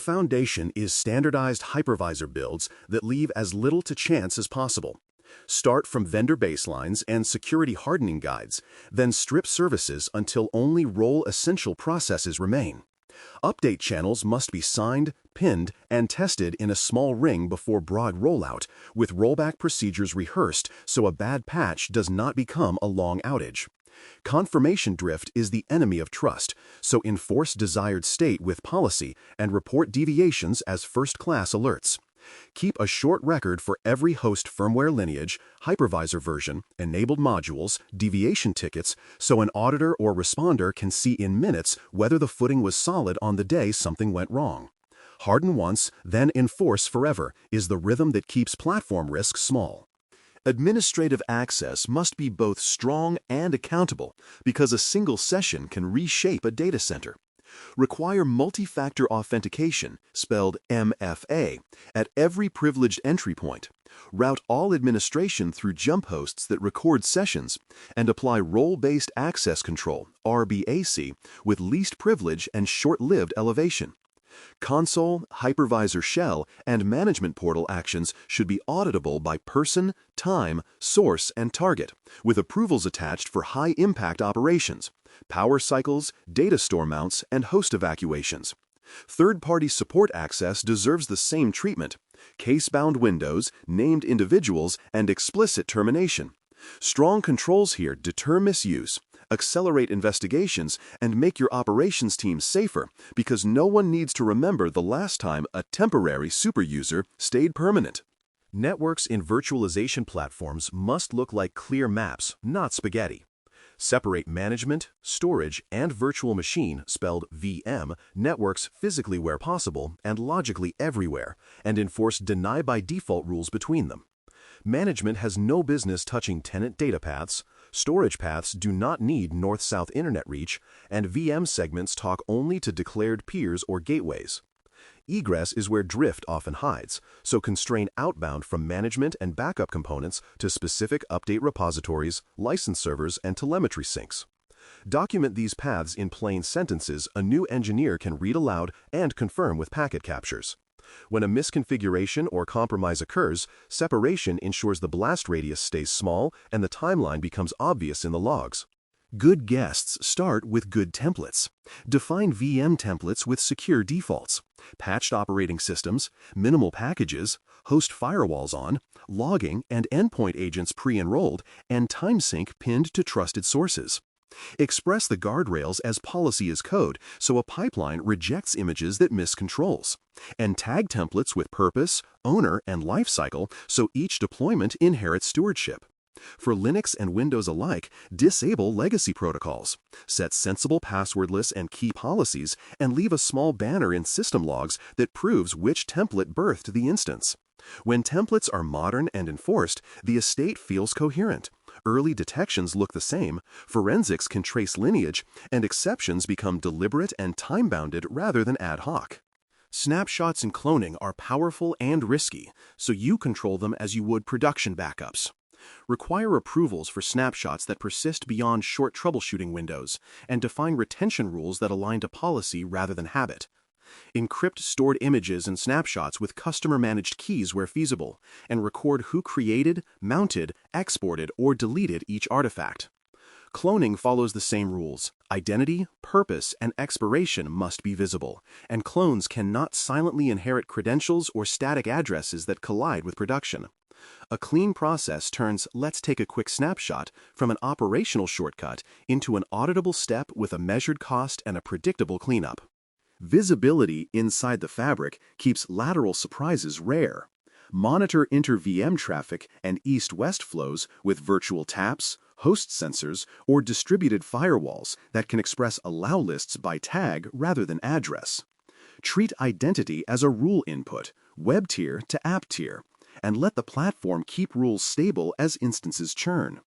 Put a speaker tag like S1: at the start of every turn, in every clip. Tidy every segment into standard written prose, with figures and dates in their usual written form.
S1: foundation is standardized hypervisor builds that leave as little to chance as possible. Start from vendor baselines and security hardening guides, then strip services until only role-essential processes remain. Update channels must be signed, pinned, and tested in a small ring before broad rollout, with rollback procedures rehearsed so a bad patch does not become a long outage. Confirmation drift is the enemy of trust, so enforce desired state with policy and report deviations as first-class alerts. Keep a short record for every host firmware lineage, hypervisor version, enabled modules, deviation tickets, so an auditor or responder can see in minutes whether the footing was solid on the day something went wrong. Harden once, then enforce forever is the rhythm that keeps platform risks small. Administrative access must be both strong and accountable because a single session can reshape a data center. Require multi-factor authentication, spelled MFA, at every privileged entry point. Route all administration through jump hosts that record sessions, and apply role-based access control, RBAC, with least privilege and short-lived elevation. Console, hypervisor shell, and management portal actions should be auditable by person, time, source, and target, with approvals attached for high-impact operations, power cycles, data store mounts, and host evacuations. Third-party support access deserves the same treatment: case-bound windows, named individuals, and explicit termination. Strong controls here deter misuse, accelerate investigations, and make your operations team safer because no one needs to remember the last time a temporary superuser stayed permanent. Networks in virtualization platforms must look like clear maps, not spaghetti. Separate management, storage, and virtual machine, spelled VM, networks physically where possible and logically everywhere, and enforce deny-by-default rules between them. Management has no business touching tenant data paths, storage paths do not need north-south internet reach, and VM segments talk only to declared peers or gateways. Egress is where drift often hides, so constrain outbound from management and backup components to specific update repositories, license servers, and telemetry syncs. Document these paths in plain sentences a new engineer can read aloud and confirm with packet captures. When a misconfiguration or compromise occurs, separation ensures the blast radius stays small and the timeline becomes obvious in the logs. Good guests start with good templates. Define VM templates with secure defaults, patched operating systems, minimal packages, host firewalls on, logging and endpoint agents pre-enrolled, and timesync pinned to trusted sources. Express the guardrails as policy as code so a pipeline rejects images that miss controls. And tag templates with purpose, owner, and lifecycle so each deployment inherits stewardship. For Linux and Windows alike, disable legacy protocols, set sensible passwordless and key policies, and leave a small banner in system logs that proves which template birthed the instance. When templates are modern and enforced, the estate feels coherent. Early detections look the same, forensics can trace lineage, and exceptions become deliberate and time-bounded rather than ad hoc. Snapshots and cloning are powerful and risky, so you control them as you would production backups. Require approvals for snapshots that persist beyond short troubleshooting windows, and define retention rules that align to policy rather than habit. Encrypt stored images and snapshots with customer-managed keys where feasible, and record who created, mounted, exported, or deleted each artifact. Cloning follows the same rules. Identity, purpose, and expiration must be visible, and clones cannot silently inherit credentials or static addresses that collide with production. A clean process turns "let's take a quick snapshot" from an operational shortcut into an auditable step with a measured cost and a predictable cleanup. Visibility inside the fabric keeps lateral surprises rare. Monitor inter-VM traffic and east-west flows with virtual taps, host sensors, or distributed firewalls that can express allow lists by tag rather than address. Treat identity as a rule input, web tier to app tier, and let the platform keep rules stable as instances churn.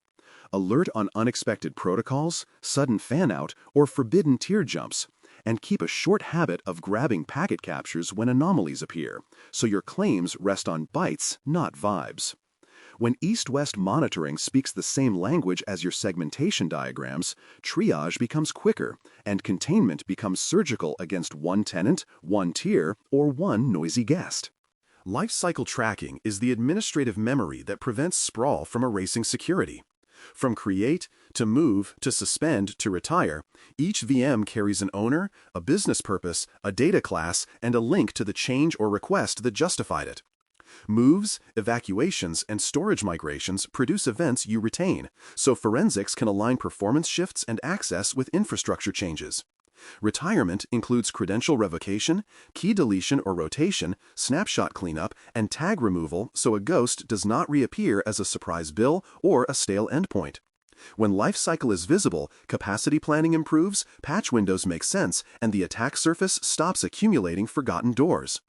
S1: Alert on unexpected protocols, sudden fan-out, or forbidden tier jumps, and keep a short habit of grabbing packet captures when anomalies appear, so your claims rest on bytes, not vibes. When east-west monitoring speaks the same language as your segmentation diagrams, triage becomes quicker, and containment becomes surgical against one tenant, one tier, or one noisy guest. Lifecycle tracking is the administrative memory that prevents sprawl from erasing security. From create, to move, to suspend, to retire, each VM carries an owner, a business purpose, a data class, and a link to the change or request that justified it. Moves, evacuations, and storage migrations produce events you retain, so forensics can align performance shifts and access with infrastructure changes. Retirement includes credential revocation, key deletion or rotation, snapshot cleanup, and tag removal so a ghost does not reappear as a surprise bill or a stale endpoint. When lifecycle is visible, capacity planning improves, patch windows make sense, and the attack surface stops accumulating forgotten doors.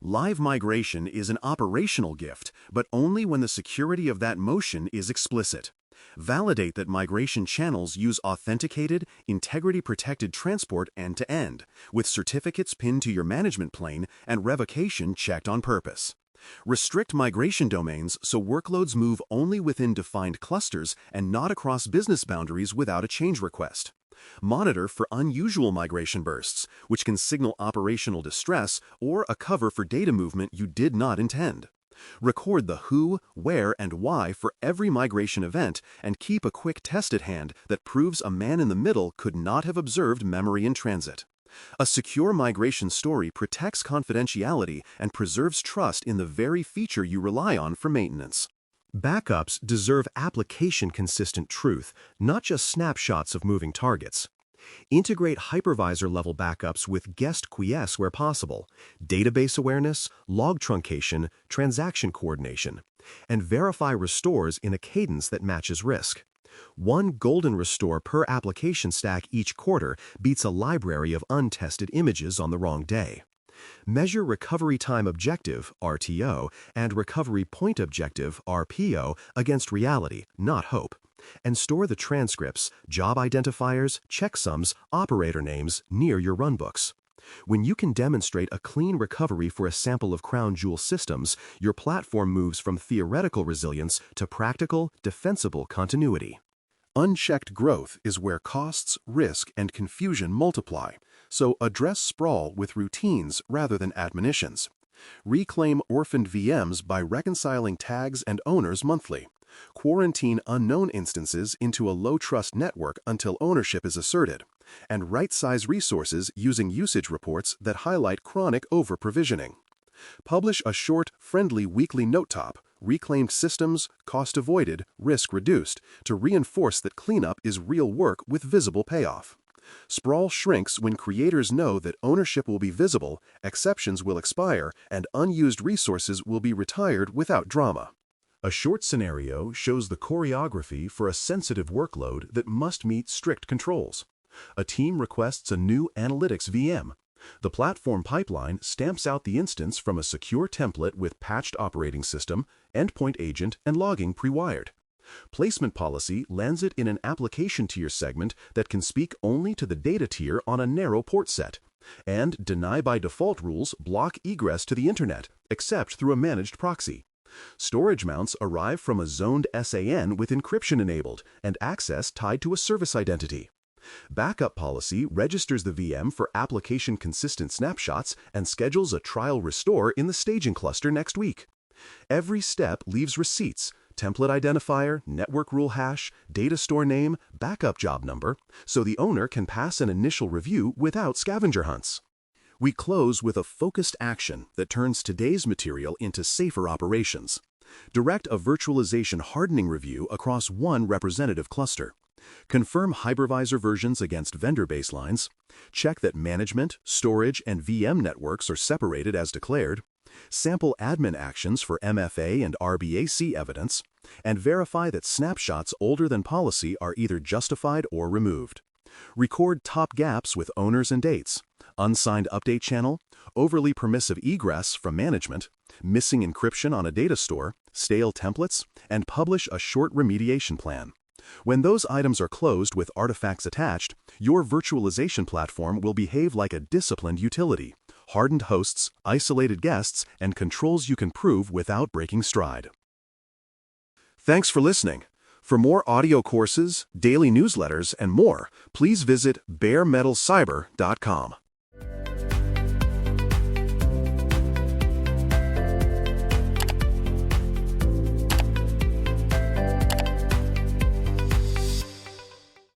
S1: Live migration is an operational gift, but only when the security of that motion is explicit. Validate that migration channels use authenticated, integrity-protected transport end-to-end, with certificates pinned to your management plane and revocation checked on purpose. Restrict migration domains so workloads move only within defined clusters and not across business boundaries without a change request. Monitor for unusual migration bursts, which can signal operational distress or a cover for data movement you did not intend. Record the who, where, and why for every migration event and keep a quick test at hand that proves a man in the middle could not have observed memory in transit. A secure migration story protects confidentiality and preserves trust in the very feature you rely on for maintenance. Backups deserve application-consistent truth, not just snapshots of moving targets. Integrate hypervisor-level backups with guest quiesce where possible, database awareness, log truncation, transaction coordination, and verify restores in a cadence that matches risk. One golden restore per application stack each quarter beats a library of untested images on the wrong day. Measure recovery time objective, RTO, and recovery point objective, RPO, against reality, not hope, and store the transcripts, job identifiers, checksums, operator names near your runbooks. When you can demonstrate a clean recovery for a sample of crown jewel systems, your platform moves from theoretical resilience to practical, defensible continuity. Unchecked growth is where costs, risk, and confusion multiply, so address sprawl with routines rather than admonitions. Reclaim orphaned VMs by reconciling tags and owners monthly. Quarantine unknown instances into a low-trust network until ownership is asserted, and right-size resources using usage reports that highlight chronic over-provisioning. Publish a short, friendly weekly note-top, reclaimed systems, cost avoided, risk reduced, to reinforce that cleanup is real work with visible payoff. Sprawl shrinks when creators know that ownership will be visible, exceptions will expire, and unused resources will be retired without drama. A short scenario shows the choreography for a sensitive workload that must meet strict controls. A team requests a new analytics VM. The platform pipeline stamps out the instance from a secure template with patched operating system, endpoint agent, and logging pre-wired. Placement policy lands it in an application tier segment that can speak only to the data tier on a narrow port set, and deny by default rules block egress to the internet, except through a managed proxy. Storage mounts arrive from a zoned SAN with encryption enabled and access tied to a service identity. Backup policy registers the VM for application-consistent snapshots and schedules a trial restore in the staging cluster next week. Every step leaves receipts, template identifier, network rule hash, data store name, backup job number, so the owner can pass an initial review without scavenger hunts. We close with a focused action that turns today's material into safer operations. Direct a virtualization hardening review across one representative cluster. Confirm hypervisor versions against vendor baselines. Check that management, storage, and VM networks are separated as declared. Sample admin actions for MFA and RBAC evidence. And verify that snapshots older than policy are either justified or removed. Record top gaps with owners and dates. Unsigned update channel, overly permissive egress from management, missing encryption on a data store, stale templates, and publish a short remediation plan. When those items are closed with artifacts attached, your virtualization platform will behave like a disciplined utility, hardened hosts, isolated guests, and controls you can prove without breaking stride. Thanks for listening. For more audio courses, daily newsletters, and more, please visit baremetalcyber.com.